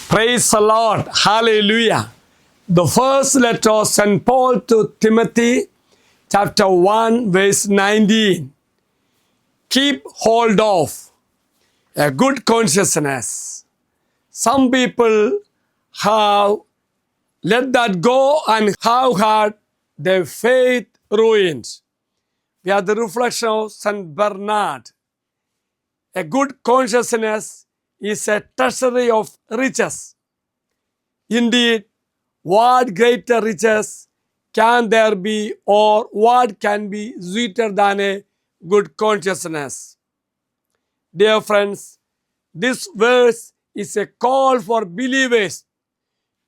Praise the Lord. Hallelujah. The first letter of St. Paul to Timothy, chapter 1, verse 19. Keep hold of a good consciousness. Some people have let that go and have had their faith ruined. We are the reflection of St. Bernard. A good consciousness is a treasury of riches. Indeed, what greater riches can there be, or what can be sweeter than a good consciousness? Dear friends, this verse is a call for believers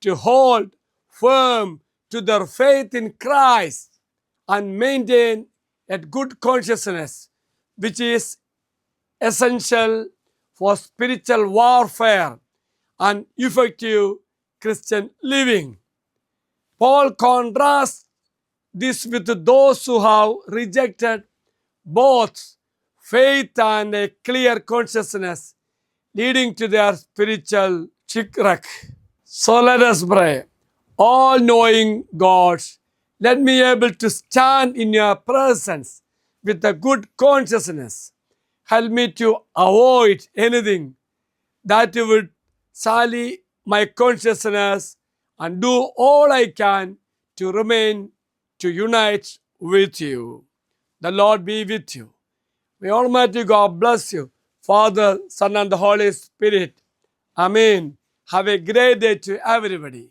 to hold firm to their faith in Christ and maintain a good consciousness, which is essential for spiritual warfare and effective Christian living. Paul contrasts this with those who have rejected both faith and a clear consciousness, leading to their spiritual shipwreck. So let us pray. All-knowing God, let me able to stand in your presence with a good consciousness. Help me to avoid anything that would sully my consciousness and do all I can to remain, to unite with you. The Lord be with you. May Almighty God bless you, Father, Son, and the Holy Spirit. Amen. Have a great day to everybody.